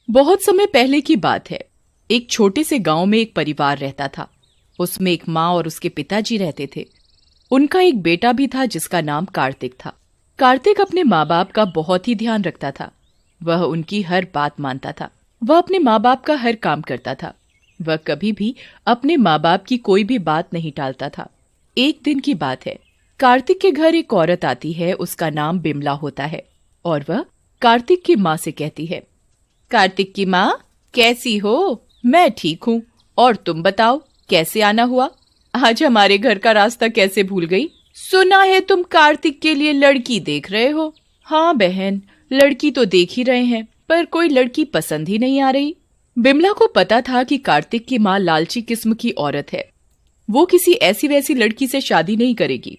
बहुत समय पहले की बात है। एक छोटे से गांव में एक परिवार रहता था। उसमें एक माँ और उसके पिताजी रहते थे। उनका एक बेटा भी था जिसका नाम कार्तिक था। कार्तिक अपने माँ बाप का बहुत ही ध्यान रखता था। वह उनकी हर बात मानता था। वह अपने माँ बाप का हर काम करता था। वह कभी भी अपने माँ बाप की कोई भी बात नहीं टालता था। एक दिन की बात है, कार्तिक के घर एक औरत आती है। उसका नाम बिमला होता है और वह कार्तिक की माँ से कहती है, कार्तिक की माँ, कैसी हो? मैं ठीक हूँ। और तुम बताओ, कैसे आना हुआ? आज हमारे घर का रास्ता कैसे भूल गई? सुना है तुम कार्तिक के लिए लड़की देख रहे हो। हाँ बहन, लड़की तो देख ही रहे हैं, पर कोई लड़की पसंद ही नहीं आ रही। बिमला को पता था कि कार्तिक की माँ लालची किस्म की औरत है। वो किसी ऐसी वैसी लड़की से शादी नहीं करेगी।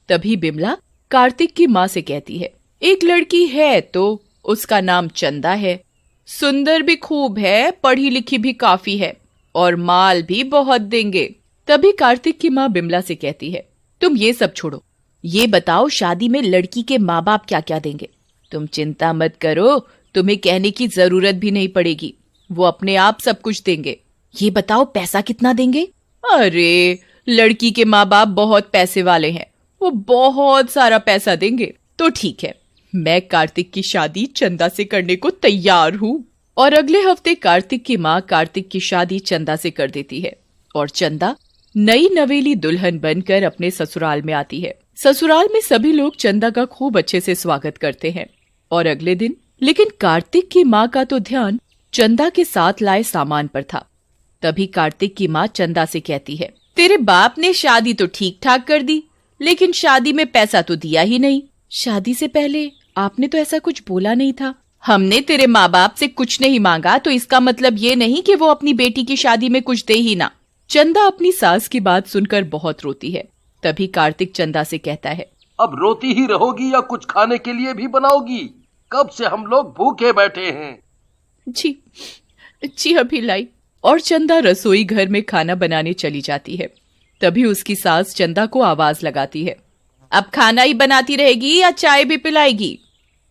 तभी बिमला कार्तिक की माँ से कहती है, एक लड़की है तो उसका नाम चंदा है। सुंदर भी खूब है, पढ़ी लिखी भी काफी है और माल भी बहुत देंगे। तभी कार्तिक की माँ बिमला से कहती है, तुम ये सब छोड़ो, ये बताओ शादी में लड़की के माँ बाप क्या क्या देंगे। तुम चिंता मत करो, तुम्हें कहने की जरूरत भी नहीं पड़ेगी, वो अपने आप सब कुछ देंगे। ये बताओ पैसा कितना देंगे? अरे, लड़की के माँ बाप बहुत पैसे वाले हैं, वो बहुत सारा पैसा देंगे। तो ठीक है, मैं कार्तिक की शादी चंदा से करने को तैयार हूँ। और अगले हफ्ते कार्तिक की माँ कार्तिक की शादी चंदा से कर देती है और चंदा नई नवेली दुल्हन बनकर अपने ससुराल में आती है। ससुराल में सभी लोग चंदा का खूब अच्छे से स्वागत करते हैं। और अगले दिन लेकिन कार्तिक की माँ का तो ध्यान चंदा के साथ लाए सामान पर था। तभी कार्तिक की माँ चंदा से कहती है, तेरे बाप ने शादी तो ठीक ठाक कर दी, लेकिन शादी में पैसा तो दिया ही नहीं। शादी से पहले आपने तो ऐसा कुछ बोला नहीं था। हमने तेरे माँ बाप से कुछ नहीं मांगा तो इसका मतलब ये नहीं कि वो अपनी बेटी की शादी में कुछ दे ही ना। चंदा अपनी सास की बात सुनकर बहुत रोती है। तभी कार्तिक चंदा से कहता है, अब रोती ही रहोगी या कुछ खाने के लिए भी बनाओगी? कब से हम लोग भूखे बैठे हैं। जी अभी लाई। और चंदा रसोई घर में खाना बनाने चली जाती है। तभी उसकी सास चंदा को आवाज लगाती है, अब खाना ही बनाती रहेगी या चाय भी पिलाएगी?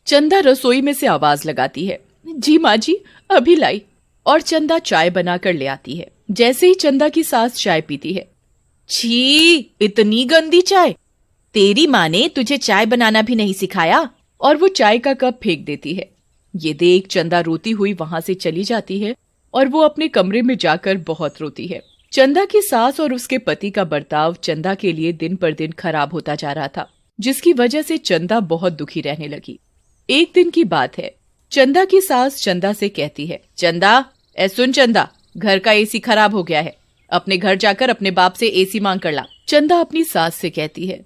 चंदा रसोई में से आवाज लगाती है, जी माँ जी, अभी लाई। और चंदा चाय बनाकर ले आती है। जैसे ही चंदा की सास चाय पीती है, छी, इतनी गंदी चाय, तेरी माँ ने तुझे चाय बनाना भी नहीं सिखाया। और वो चाय का कप फेंक देती है। ये देख चंदा रोती हुई वहां से चली जाती है और वो अपने कमरे में जाकर बहुत रोती है। चंदा की सास और उसके पति का बर्ताव चंदा के लिए दिन पर दिन खराब होता जा रहा था, जिसकी वजह से चंदा बहुत दुखी रहने लगी। एक दिन की बात है, चंदा की सास चंदा से कहती है, चंदा, सुन चंदा, घर का एसी खराब हो गया है, अपने घर जाकर अपने बाप से एसी मांग कर ला। चंदा अपनी सास से कहती है,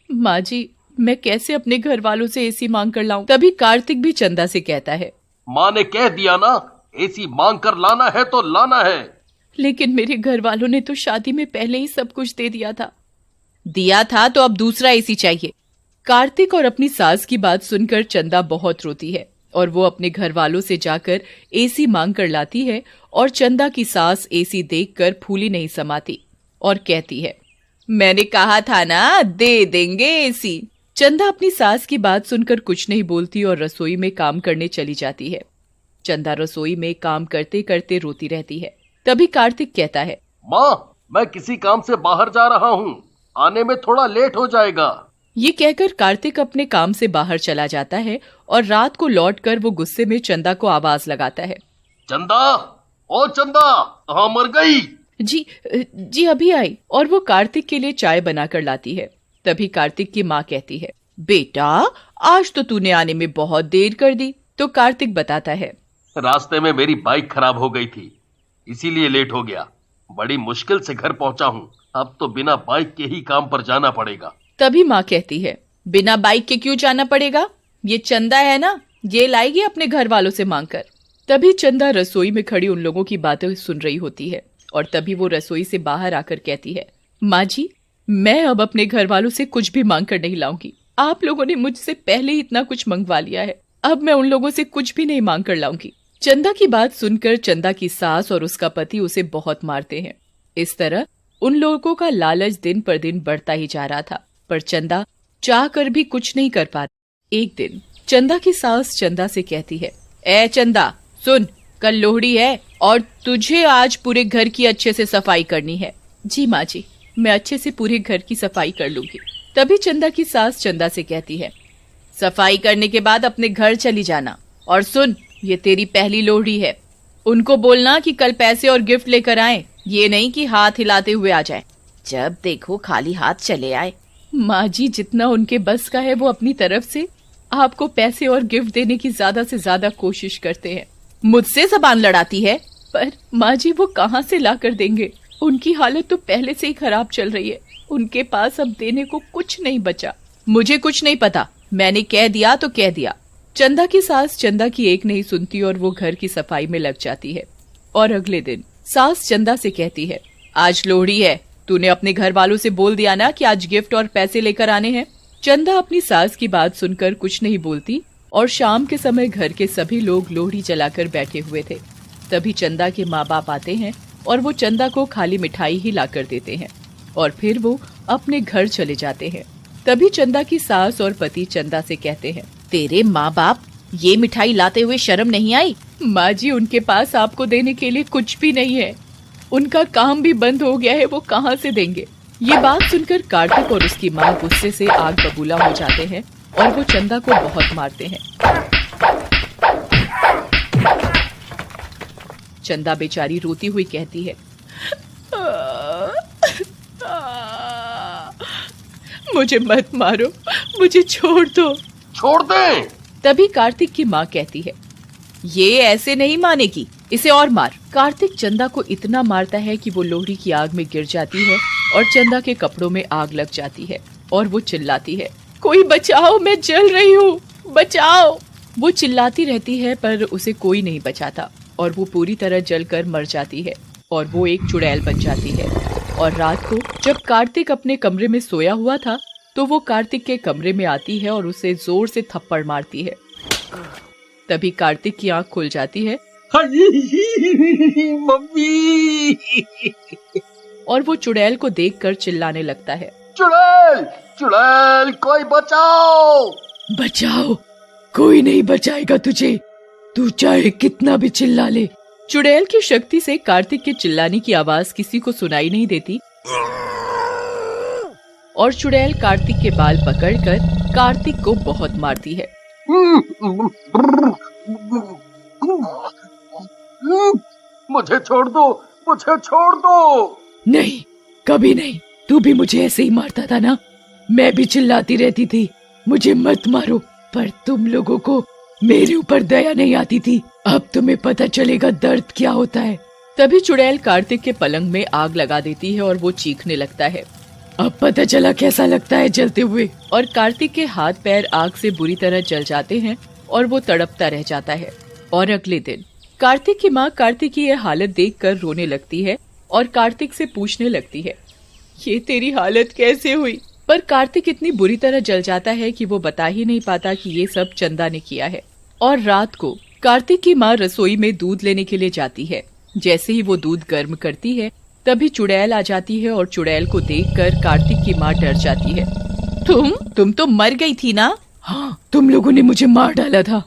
माँ जी, मैं कैसे अपने घर वालों से एसी मांग कर लाऊं? तभी कार्तिक भी चंदा से कहता है, माँ ने कह दिया ना, एसी मांग कर लाना है तो लाना है। लेकिन मेरे घर वालों ने तो शादी में पहले ही सब कुछ दे दिया था। दिया था तो अब दूसरा एसी चाहिए। कार्तिक और अपनी सास की बात सुनकर चंदा बहुत रोती है और वो अपने घर वालों से जाकर एसी मांग कर लाती है। और चंदा की सास एसी देखकर फूली नहीं समाती और कहती है, मैंने कहा था ना, दे देंगे एसी। चंदा अपनी सास की बात सुनकर कुछ नहीं बोलती और रसोई में काम करने चली जाती है। चंदा रसोई में काम करते करते रोती रहती है। तभी कार्तिक कहता है, माँ, मैं किसी काम से बाहर जा रहा हूँ, आने में थोड़ा लेट हो जाएगा। ये कहकर कार्तिक अपने काम से बाहर चला जाता है और रात को लौटकर वो गुस्से में चंदा को आवाज लगाता है, चंदा, ओ चंदा, कहाँ मर गई? जी अभी आई। और वो कार्तिक के लिए चाय बनाकर लाती है। तभी कार्तिक की माँ कहती है, बेटा, आज तो तूने आने में बहुत देर कर दी। तो कार्तिक बताता है, रास्ते में मेरी बाइक खराब हो गई थी, इसीलिए लेट हो गया। बड़ी मुश्किल से घर पहुंचा हूँ, अब तो बिना बाइक के ही काम पर जाना पड़ेगा। तभी माँ कहती है, बिना बाइक के क्यों जाना पड़ेगा? ये चंदा है ना, ये लाएगी अपने घर वालों से मांगकर। तभी चंदा रसोई में खड़ी उन लोगों की बातें सुन रही होती है और तभी वो रसोई से बाहर आकर कहती है, माँ जी, मैं अब अपने घर वालों से कुछ भी मांग कर नहीं लाऊंगी। आप लोगों ने मुझसे पहले ही इतना कुछ मंगवा लिया है, अब मैं उन लोगों से कुछ भी नहीं मांग कर लाऊंगी। चंदा की बात सुनकर चंदा की सास और उसका पति उसे बहुत मारते हैं। इस तरह उन लोगों का लालच दिन पर दिन बढ़ता ही जा रहा था, पर चंदा चाह कर भी कुछ नहीं कर पाती। एक दिन चंदा की सास चंदा से कहती है, ए चंदा, सुन, कल लोहड़ी है और तुझे आज पूरे घर की अच्छे से सफाई करनी है। जी माँ जी, मैं अच्छे से पूरे घर की सफाई कर लूंगी। तभी चंदा की सास चंदा से कहती है, सफाई करने के बाद अपने घर चली जाना। और सुन, ये तेरी पहली लोहड़ी है, उनको बोलना कि कल पैसे और गिफ्ट लेकर आए, ये नहीं कि हाथ हिलाते हुए आ जाए। जब देखो खाली हाथ चले आए। माँ जी, जितना उनके बस का है वो अपनी तरफ से आपको पैसे और गिफ्ट देने की ज्यादा से ज्यादा कोशिश करते हैं। मुझसे जबान लड़ाती है, पर माँ जी वो कहाँ से ला कर देंगे? उनकी हालत तो पहले से ही खराब चल रही है, उनके पास अब देने को कुछ नहीं बचा। मुझे कुछ नहीं पता, मैंने कह दिया तो कह दिया। चंदा की सास चंदा की एक नहीं सुनती और वो घर की सफाई में लग जाती है। और अगले दिन सास चंदा से कहती है, आज लोहड़ी है, तूने अपने घर वालों से बोल दिया ना कि आज गिफ्ट और पैसे लेकर आने हैं। चंदा अपनी सास की बात सुनकर कुछ नहीं बोलती और शाम के समय घर के सभी लोग लोहड़ी जलाकर बैठे हुए थे। तभी चंदा के माँ बाप आते हैं और वो चंदा को खाली मिठाई ही लाकर देते हैं और फिर वो अपने घर चले जाते हैं। तभी चंदा की सास और पति चंदा से कहते हैं, तेरे माँ बाप ये मिठाई लाते हुए शर्म नहीं आई? माँ जी, उनके पास आपको देने के लिए कुछ भी नहीं है, उनका काम भी बंद हो गया है, वो कहाँ से देंगे? ये बात सुनकर कार्तिक और उसकी माँ गुस्से से आग बबूला हो जाते हैं और वो चंदा को बहुत मारते हैं। चंदा बेचारी रोती हुई कहती है, मुझे मत मारो, मुझे छोड़ दो। छोड़ दे। तभी कार्तिक की माँ कहती है, ये ऐसे नहीं मानेगी, इसे और मार। कार्तिक चंदा को इतना मारता है कि वो लोहड़ी की आग में गिर जाती है और चंदा के कपड़ों में आग लग जाती है और वो चिल्लाती है, कोई बचाओ, मैं जल रही हूँ, बचाओ। वो चिल्लाती रहती है पर उसे कोई नहीं बचाता और वो पूरी तरह जलकर मर जाती है और वो एक चुड़ैल बन जाती है। और रात को जब कार्तिक अपने कमरे में सोया हुआ था तो वो कार्तिक के कमरे में आती है और उसे जोर से थप्पड़ मारती है। तभी कार्तिक की आंख खुल जाती है मम्मी। और वो चुड़ैल को देखकर चिल्लाने लगता है, चुड़ैल, चुड़ैल, कोई बचाओ। बचाओ, कोई नहीं बचाएगा तुझे, तू चाहे कितना भी चिल्ला ले। चुड़ैल की शक्ति से कार्तिक के चिल्लाने की आवाज किसी को सुनाई नहीं देती और चुड़ैल कार्तिक के बाल पकड़कर कार्तिक को बहुत मारती है। मुझे छोड़ दो, मुझे छोड़ दो। नहीं, कभी नहीं, तू भी मुझे ऐसे ही मारता था ना, मैं भी चिल्लाती रहती थी मुझे मत मारो, पर तुम लोगों को मेरे ऊपर दया नहीं आती थी। अब तुम्हें पता चलेगा दर्द क्या होता है। तभी चुड़ैल कार्तिक के पलंग में आग लगा देती है और वो चीखने लगता है, अब पता चला कैसा लगता है जलते हुए। और कार्तिक के हाथ पैर आग से बुरी तरह जल जाते हैं और वो तड़पता रह जाता है। और अगले दिन कार्तिक की माँ कार्तिक की यह हालत देखकर रोने लगती है और कार्तिक से पूछने लगती है, ये तेरी हालत कैसे हुई? पर कार्तिक इतनी बुरी तरह जल जाता है कि वो बता ही नहीं पाता कि ये सब चंदा ने किया है। और रात को कार्तिक की माँ रसोई में दूध लेने के लिए जाती है। जैसे ही वो दूध गर्म करती है तभी चुड़ैल आ जाती है और चुड़ैल को देखकर कार्तिक की माँ डर जाती है। तुम तो मर गई थी ना? हाँ, तुम लोगों ने मुझे मार डाला था,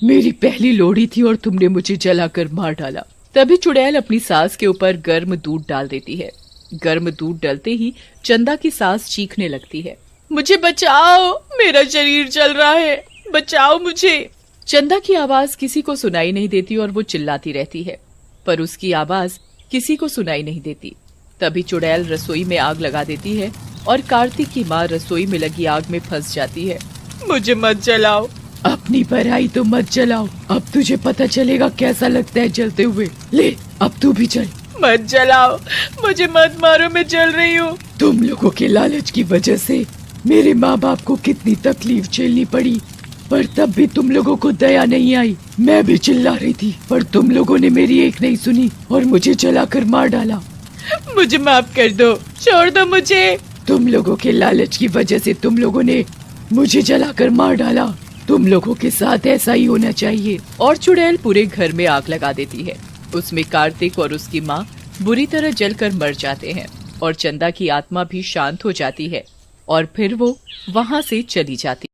मेरी पहली लोहड़ी थी और तुमने मुझे जलाकर मार डाला। तभी चुड़ैल अपनी सास के ऊपर गर्म दूध डाल देती है। गर्म दूध डलते ही चंदा की सास चीखने लगती है, मुझे बचाओ, मेरा शरीर जल रहा है, बचाओ मुझे। चंदा की आवाज किसी को सुनाई नहीं देती और वो चिल्लाती रहती है, पर उसकी आवाज किसी को सुनाई नहीं देती। तभी चुड़ैल रसोई में आग लगा देती है और कार्तिक की माँ रसोई में लगी आग में फंस जाती है। मुझे मत जलाओ, अपनी पराई तो मत जलाओ, अब तुझे पता चलेगा कैसा लगता है जलते हुए। ले, अब तू भी चल। मत जलाओ, मुझे मत मारो, मैं जल रही हूँ। तुम लोगों के लालच की वजह से मेरे माँ बाप को कितनी तकलीफ झेलनी पड़ी, पर तब भी तुम लोगों को दया नहीं आई। मैं भी चिल्ला रही थी पर तुम लोगों ने मेरी एक नहीं सुनी और मुझे जलाकर मार डाला। मुझे माफ कर दो, छोड़ दो मुझे। तुम लोगों के लालच की वजह से तुम लोगों ने मुझे जलाकर मार डाला, तुम लोगों के साथ ऐसा ही होना चाहिए। और चुड़ैल पूरे घर में आग लगा देती है। उसमें कार्तिक और उसकी माँ बुरी तरह जलकर मर जाते हैं और चंदा की आत्मा भी शांत हो जाती है और फिर वो वहाँ से चली जाती।